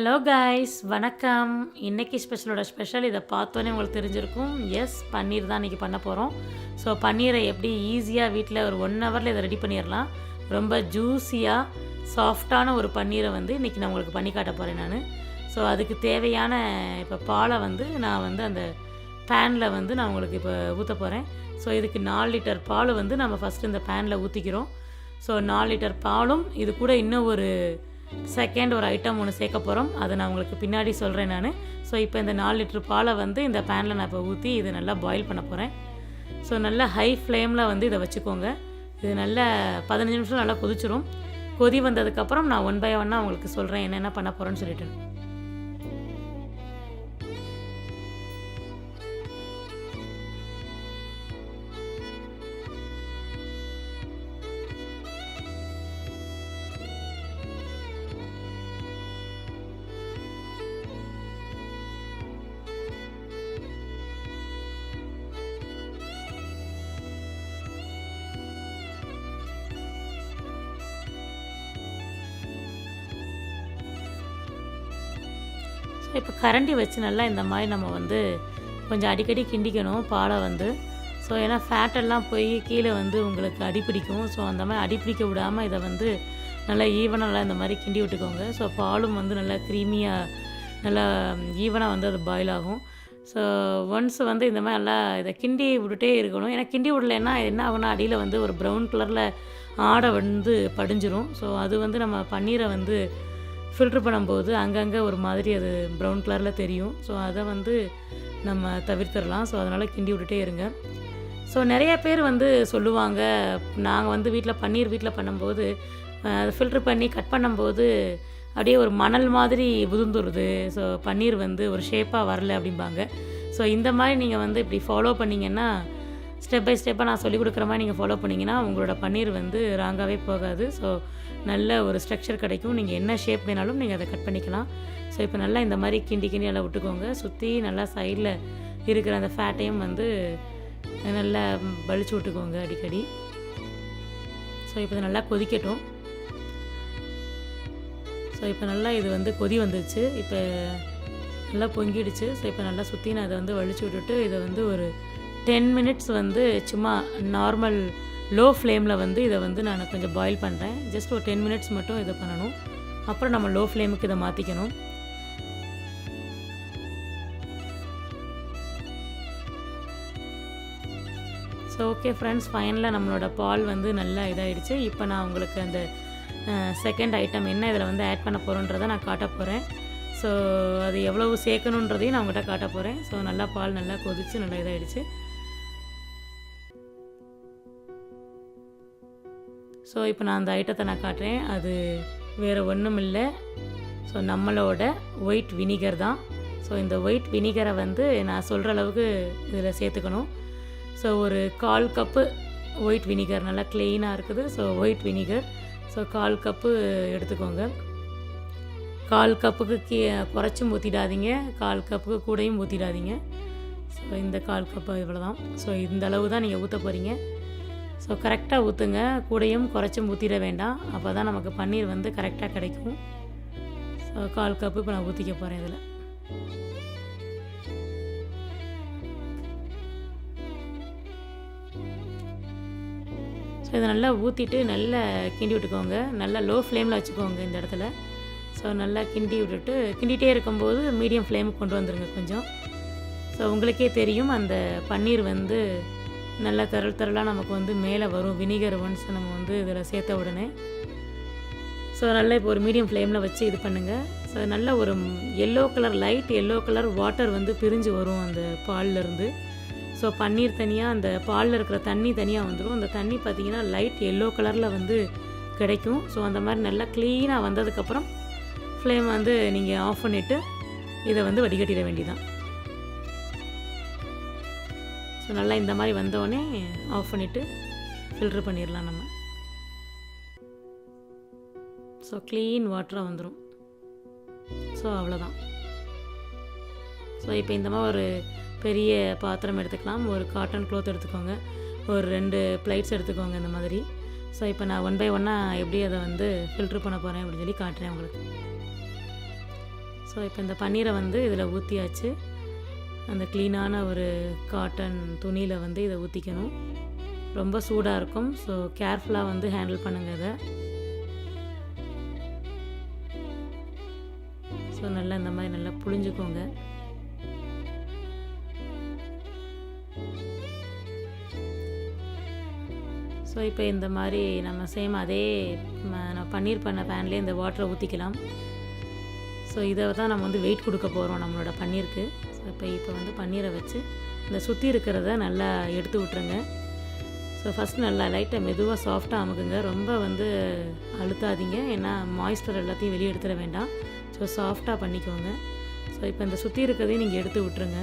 Hello guys, வணக்கம். இன்றைக்கி special இதை பார்த்தோன்னே உங்களுக்கு தெரிஞ்சிருக்கும். எஸ், பன்னீர் தான் இன்றைக்கி பண்ண போகிறோம். ஸோ பன்னீரை எப்படி ஈஸியாக வீட்டில் ஒரு 1 ஹவரில் இதை ரெடி பண்ணிடலாம். ரொம்ப ஜூஸியாக சாஃப்டான ஒரு பன்னீரை இன்றைக்கி நான் உங்களுக்கு பண்ணி காட்ட போகிறேன் நான். ஸோ அதுக்கு தேவையான இப்போ பாலை நான் அந்த பேனில் நான் உங்களுக்கு இப்போ ஊற்ற போகிறேன். ஸோ இதுக்கு 4 லிட்டர் பால் நம்ம ஃபஸ்ட்டு இந்த பேனில் ஊற்றிக்கிறோம். ஸோ 4 லிட்டர் பாலும் இது கூட இன்னும் ஒரு செகண்ட் ஒரு ஐட்டம் ஒன்று சேர்க்க போகிறோம். அதை நான் உங்களுக்கு பின்னாடி சொல்கிறேன் நான். ஸோ இப்போ இந்த 4 லிட்டர் பாலை இந்த பேனில் நான் இப்போ ஊற்றி இதை நல்லா பாயில் பண்ண போகிறேன். ஸோ நல்லா ஹை ஃப்ளேமில் இதை வச்சுக்கோங்க. இது நல்லா 15 நிமிஷம் நல்லா கொதிச்சிரும். கொதி வந்ததுக்கப்புறம் நான் 1 by 1 உங்களுக்கு சொல்கிறேன் என்னென்ன பண்ண போகிறேன்னு சொல்லிட்டு. இப்போ கரண்டி வச்சு நல்லா இந்த மாதிரி நம்ம கொஞ்சம் அடிக்கடி கிண்டிக்கணும் பாலை ஸோ ஏன்னா ஃபேட்டெல்லாம் போய் கீழே உங்களுக்கு அடிப்பிடிக்கும். ஸோ அந்த மாதிரி அடிப்பிடிக்க விடாமல் இதை நல்லா ஈவனாக நல்லா இந்த மாதிரி கிண்டி விட்டுக்கோங்க. ஸோ பாலும் நல்லா க்ரீமியாக நல்லா ஈவனாக அது பாயில் ஆகும். ஸோ ஒன்ஸ் இந்த மாதிரி நல்லா இதை கிண்டி விட்டுட்டே இருக்கணும். ஏன்னா கிண்டி விடலைன்னா என்ன ஆகுனா அடியில் ஒரு ப்ரௌன் கலரில் ஆடை படிஞ்சிரும். ஸோ அது நம்ம பன்னீரை ஃபில்ட்ரு பண்ணும்போது அங்கங்கே ஒரு மாதிரி அது ப்ரௌன் கலரில் தெரியும். ஸோ அதை நம்ம தவிர்த்திடலாம். ஸோ அதனால் கிண்டி விட்டுட்டே இருங்க. ஸோ நிறைய பேர் சொல்லுவாங்க, நாங்கள் வீட்டில் பண்ணும்போது அதை ஃபில்ட்ரு பண்ணி கட் பண்ணும்போது அப்படியே ஒரு மணல் மாதிரி உதிர்ந்துருது. ஸோ பன்னீர் ஒரு ஷேப்பாக வரல அப்படிம்பாங்க. ஸோ இந்த மாதிரி நீங்கள் இப்படி ஃபாலோ பண்ணிங்கன்னா, ஸ்டெப் பை ஸ்டெப்பாக நான் சொல்லிக் கொடுக்குற மாதிரி நீங்கள் ஃபாலோ பண்ணிங்கன்னா உங்களோட பன்னீர் ராங்காகவே போகாது. ஸோ நல்ல ஒரு ஸ்ட்ரக்சர் கிடைக்கும். நீங்கள் என்ன ஷேப் வேணாலும் நீங்கள் அதை கட் பண்ணிக்கலாம். ஸோ இப்போ நல்லா இந்த மாதிரி கிண்டி நல்லா விட்டுக்கோங்க. சுற்றி நல்லா சைடில் இருக்கிற அந்த ஃபேட்டையும் நல்லா வலிச்சு விட்டுக்கோங்க அடிக்கடி. ஸோ இப்போ நல்லா கொதிக்கட்டும். ஸோ இப்போ நல்லா இது கொதி வந்துடுச்சு. இப்போ நல்லா பொங்கிடுச்சு. ஸோ இப்போ நல்லா சுற்றி நான் அதை வலிச்சு விட்டுட்டு இதை ஒரு 10 மினிட்ஸ் சும்மா நார்மல் லோ ஃப்ளேமில் இதை நான் கொஞ்சம் பாயில் பண்ணுறேன். ஜஸ்ட் ஒரு 10 மினிட்ஸ் மட்டும் இதை பண்ணணும். அப்புறம் நம்ம லோ ஃப்ளேமுக்கு இதை மாற்றிக்கணும். ஸோ ஓகே ஃப்ரெண்ட்ஸ், ஃபைனலாக நம்மளோட பால் நல்லா இதாகிடுச்சு. இப்போ நான் உங்களுக்கு அந்த செகண்ட் ஐட்டம் என்ன இதில் ஆட் பண்ண போகிறோன்றதை நான் காட்ட போகிறேன். ஸோ அது எவ்வளவு சேர்க்கணுன்றதையும் நான் உங்கள்கிட்ட காட்ட போகிறேன். ஸோ நல்லா பால் நல்லா கொதிச்சு நல்லா இதாகிடுச்சு. ஸோ இப்போ நான் அந்த ஐட்டத்தை நான் காட்டுறேன். அது வேறு ஒன்றும் இல்லை. ஸோ நம்மளோட ஒயிட் வினிகர் தான். ஸோ இந்த ஒயிட் வினிகரை நான் சொல்கிற அளவுக்கு இதில் சேர்த்துக்கணும். ஸோ ஒரு 1/4 கப்பு ஒயிட் வினிகர் நல்லா க்ளீனாக இருக்குது. So white vinegar so 1/4 cup எடுத்துக்கோங்க. 1/4 கப்புக்கு குறைச்சும் ஊற்றிடாதீங்க, 1/4 கப்புக்கு கூடையும் ஊற்றிடாதீங்க. ஸோ இந்த 1/4 கப்பு இவ்வளோ தான். ஸோ இந்த அளவு தான் நீங்கள் ஊற்ற போகிறீங்க. ஸோ கரெக்டாக ஊற்றுங்க, கூடையும் குறைச்சும் ஊற்றிட வேண்டாம். அப்போ தான் நமக்கு பன்னீர் கரெக்டாக கிடைக்கும். ஸோ 1/4 கப்பு இப்போ நான் ஊற்றிக்க போகிறேன் இதில். ஸோ இதை நல்லா ஊற்றிட்டு நல்லா கிண்டி விட்டுக்கோங்க. நல்லா லோ ஃப்ளேமில் வச்சுக்கோங்க இந்த இடத்துல. ஸோ நல்லா கிண்டி விட்டுட்டு கிண்டிகிட்டே இருக்கும்போது மீடியம் ஃப்ளேமுக்கு கொண்டு வந்துடுங்க கொஞ்சம். ஸோ உங்களுக்கே தெரியும் அந்த பன்னீர் நல்லா திரளாக நமக்கு மேலே வரும். வினிகர் ஒன்ஸ் நம்ம இதில் சேர்த்த உடனே. ஸோ நல்லா இப்போ ஒரு மீடியம் ஃப்ளேமில் வச்சு இது பண்ணுங்கள். ஸோ நல்ல ஒரு yellow colour, light yellow colour water பிரிஞ்சு வரும் அந்த பால்லேருந்து. ஸோ பன்னீர் தனியாக, அந்த பாலில் இருக்கிற தண்ணி தனியாக வந்துடும். அந்த தண்ணி பார்த்திங்கன்னா லைட் எல்லோ கலரில் கிடைக்கும். ஸோ அந்த மாதிரி நல்லா க்ளீனாக வந்ததுக்கப்புறம் ஃப்ளேம் நீங்கள் ஆஃப் பண்ணிவிட்டு இதை வடிகட்டிட வேண்டியதான். ஸோ நல்லா இந்த மாதிரி வந்தோடனே ஆஃப் பண்ணிவிட்டு ஃபில்ட்ரு பண்ணிடலாம் நம்ம. ஸோ க்ளீன் வாட்டராக வந்துடும். ஸோ அவ்வளோதான். ஸோ இப்போ இந்த மாதிரி ஒரு பெரிய பாத்திரம் எடுத்துக்கலாம். ஒரு காட்டன் க்ளாத் எடுத்துக்கோங்க. ஒரு 2 பிளேட்ஸ் எடுத்துக்கோங்க இந்த மாதிரி. ஸோ இப்போ நான் 1 by 1 எப்படி அதை ஃபில்ட்ரு பண்ண போகிறேன் அப்படின்னு சொல்லி காட்டுறேன் உங்களுக்கு. ஸோ இப்போ இந்த பன்னீரை வந்து இதில் ஊற்றியாச்சு. அந்த க்ளீனான ஒரு காட்டன் துணியில் வந்து இதை ஊற்றிக்கணும். ரொம்ப சூடாக இருக்கும். ஸோ கேர்ஃபுல்லாக வந்து ஹேண்டில் பண்ணுங்கள் இதை. ஸோ நல்லா இந்த மாதிரி நல்லா புழிஞ்சுக்கோங்க. ஸோ இப்போ இந்த மாதிரி நம்ம சேம் அதே நம்ம பன்னீர் பண்ண பேன்லேயே இந்த வாட்டரை ஊற்றிக்கலாம். ஸோ இதை தான் நம்ம வந்து வெயிட் கொடுக்க போகிறோம் நம்மளோட பன்னீருக்கு. ஸோ இப்போ வந்து பன்னீரை வச்சு இந்த சுற்றி இருக்கிறத நல்லா எடுத்து விட்ருங்க. ஸோ ஃபஸ்ட் நல்லா லைட்டாக மெதுவாக சாஃப்டாக அமுக்குங்க. ரொம்ப வந்து அழுத்தாதீங்க, ஏன்னா மாய்ஸ்டர் எல்லாத்தையும் வெளியே எடுத்துட வேண்டாம். ஸோ சாஃப்டாக பண்ணிக்கோங்க. ஸோ இப்போ இந்த சுற்றி இருக்கிறதையும் நீங்கள் எடுத்து விட்ருங்க,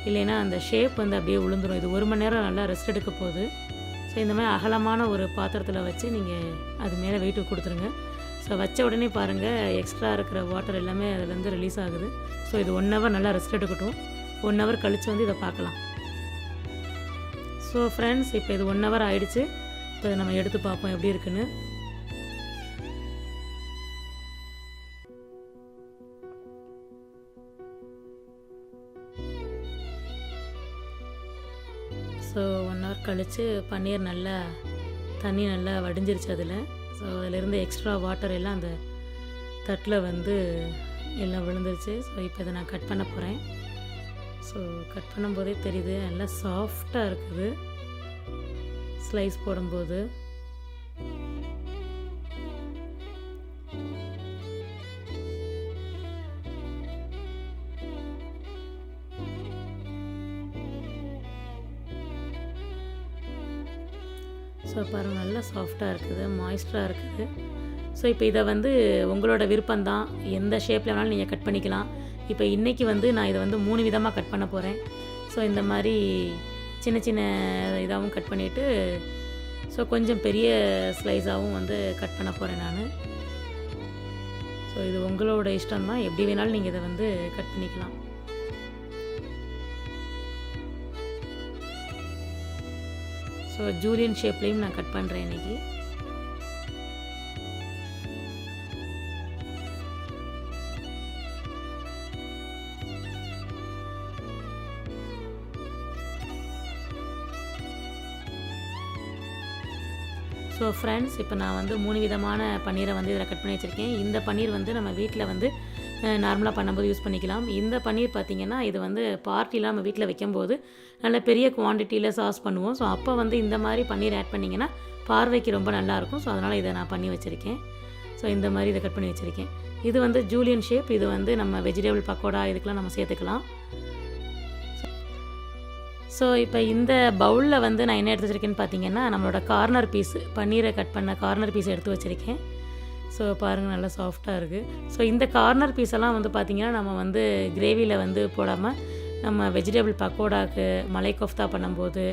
இல்லைன்னா அந்த ஷேப் வந்து அப்படியே விழுந்துடும். இது 1 மணி நேரம் நல்லா ரெஸ்ட் எடுக்க போகுது. ஸோ இந்த மாதிரி அகலமான ஒரு பாத்திரத்தில் வச்சு நீங்கள் அது மேலே வெயிட்டு கொடுத்துருங்க. ஸோ வச்ச உடனே பாருங்கள் எக்ஸ்ட்ரா இருக்கிற வாட்டர் எல்லாமே அதுலேருந்து ரிலீஸ் ஆகுது. ஸோ இது 1 ஹவர் நல்லா ரெஸ்ட் எடுக்கட்டும். 1 ஹவர் கழித்து வந்து இதை பார்க்கலாம். ஸோ ஃப்ரெண்ட்ஸ், இப்போ இது 1 ஹவர் ஆகிடுச்சு. இப்போ இதை நம்ம எடுத்து பார்ப்போம் எப்படி இருக்குன்னு. ஸோ 1 ஹவர் கழித்து பன்னீர் நல்லா தண்ணி நல்லா வடிஞ்சிருச்சு அதில். ஸோ அதிலிருந்து எக்ஸ்ட்ரா வாட்டர் எல்லாம் அந்த தட்டில் வந்து எல்லாம் விழுந்துருச்சு. ஸோ இப்போ இதை நான் கட் பண்ண போகிறேன். ஸோ கட் பண்ணும்போதே தெரியுது நல்லா சாஃப்டாக இருக்குது ஸ்லைஸ் போடும்போது. ஸோ பாருங்கள் நல்லா சாஃப்டாக இருக்குது, மாய்ஸ்டராக இருக்குது. ஸோ இப்போ இதை வந்து உங்களோட விருப்பம்தான், எந்த ஷேப்பில் வேணாலும் நீங்கள் கட் பண்ணிக்கலாம். இப்போ இன்றைக்கி வந்து நான் இதை வந்து 3 விதமாக கட் பண்ண போகிறேன். ஸோ இந்த மாதிரி சின்ன சின்ன இதாகவும் கட் பண்ணிவிட்டு, ஸோ கொஞ்சம் பெரிய ஸ்லைஸாகவும் வந்து கட் பண்ண போகிறேன் நான். ஸோ இது உங்களோட இஷ்டம் தான், எப்படி வேணாலும் நீங்கள் இதை வந்து கட் பண்ணிக்கலாம். ஸோ ஜூலியன் ஷேப்லேயும் நான் கட் பண்ணுறேன் இன்றைக்கி. ஸோ ஃப்ரெண்ட்ஸ், இப்போ நான் வந்து 3 விதமான பன்னீரை வந்து இதில் கட் பண்ணி வச்சுருக்கேன். இந்த பன்னீர் வந்து நம்ம வீட்டில் வந்து நார்மலாக பண்ணும்போது யூஸ் பண்ணிக்கலாம். இந்த பன்னீர் பார்த்திங்கன்னா இது வந்து பார்ட்டிலாம் நம்ம வீட்டில் வைக்கும்போது நல்ல பெரிய குவான்டிட்டியில் சாஸ் பண்ணுவோம். ஸோ அப்போ வந்து இந்த மாதிரி பன்னீர் ஆட் பண்ணிங்கன்னா பார்வைக்கு ரொம்ப நல்லாயிருக்கும். ஸோ அதனால் இதை நான் பண்ணி வச்சுருக்கேன். ஸோ இந்த மாதிரி இதை கட் பண்ணி வச்சுருக்கேன். இது வந்து ஜூலியன் ஷேப். இது வந்து நம்ம வெஜிடபிள் பக்கோடா இதுக்கெலாம் நம்ம சேர்த்துக்கலாம். ஸோ இப்போ இந்த பவுலில் வந்து நான் என்ன எடுத்து வச்சுருக்கேன்னு பார்த்தீங்கன்னா, நம்மளோட கார்னர் பீஸு பன்னீரை கட் பண்ண கார்னர் பீஸ் எடுத்து வச்சுருக்கேன். ஸோ பாருங்கள் நல்லா சாஃப்டாக இருக்குது. ஸோ இந்த கார்னர் பீஸெல்லாம் வந்து பார்த்திங்கன்னா நம்ம வந்து கிரேவியில் வந்து போடாமல் நம்ம வெஜிடபிள் பக்கோடாக்கு, மலை கோஃப்தா பண்ணும்போது,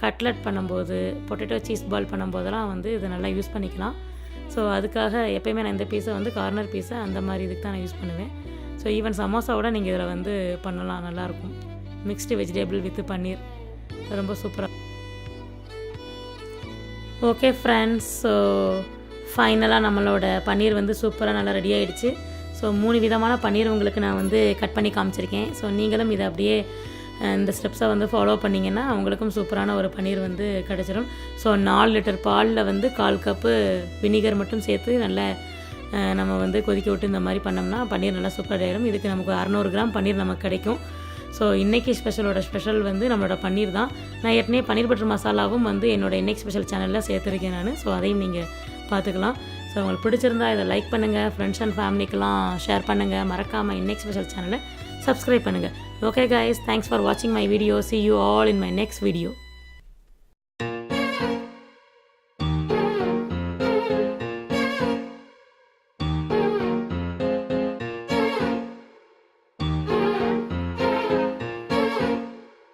கட்லட் பண்ணும்போது, பொட்டேட்டோ சீஸ் பால் பண்ணும்போதெல்லாம் வந்து இதை நல்லா யூஸ் பண்ணிக்கலாம். ஸோ அதுக்காக எப்போயுமே நான் இந்த பீஸை வந்து கார்னர் பீஸை அந்த மாதிரி இதுக்கு தான் நான் யூஸ் பண்ணுவேன். ஸோ ஈவன் சமோசாவோட நீங்கள் இதில் வந்து பண்ணலாம், நல்லாயிருக்கும். மிக்ஸ்டு வெஜிடபிள் வித் பன்னீர் ரொம்ப சூப்பராக. ஓகே ஃப்ரெண்ட்ஸ், ஸோ ஃபைனலாக நம்மளோட பன்னீர் வந்து சூப்பராக நல்லா ரெடி ஆகிடுச்சு. ஸோ 3 விதமான பன்னீர் உங்களுக்கு நான் வந்து கட் பண்ணி காமிச்சிருக்கேன். ஸோ நீங்களும் இதை அப்படியே இந்த ஸ்டெப்ஸை வந்து ஃபாலோ பண்ணிங்கன்னா உங்களுக்கும் சூப்பரான ஒரு பன்னீர் வந்து கிடச்சிரும். ஸோ 4 லிட்டர் பாலில் வந்து 1/4 கப்பு வினிகர் மட்டும் சேர்த்து நல்லா நம்ம வந்து கொதிக்க விட்டு இந்த மாதிரி பண்ணோம்னா பன்னீர் நல்லா சூப்பராக ஆகிடும். இதுக்கு நமக்கு 600 கிராம் பன்னீர் நமக்கு கிடைக்கும். ஸோ இன்றைக்கி ஸ்பெஷல் வந்து நம்மளோட பன்னீர் தான். நான் ஏற்கனவே பன்னீர் பட்டர் மசாலாவும் வந்து என்னோடய இன்னைக்கு ஸ்பெஷல் சேனலில் சேர்த்துருக்கேன் நான். ஸோ அதையும் நீங்கள் பார்த்துக்கலாம். ஸோ உங்களுக்கு பிடிச்சிருந்தா இதை லைக் பண்ணுங்கள், ஃப்ரெண்ட்ஸ் அண்ட் ஃபேமிலிக்கெலாம் ஷேர் பண்ணுங்கள். மறக்காமல் இன்னைக்கு ஸ்பெஷல் சேனலை சப்ஸ்கிரைப் பண்ணுங்கள். ஓகே கைஸ், தேங்க்ஸ் ஃபார் வாட்சிங் my video. See you all in my next video.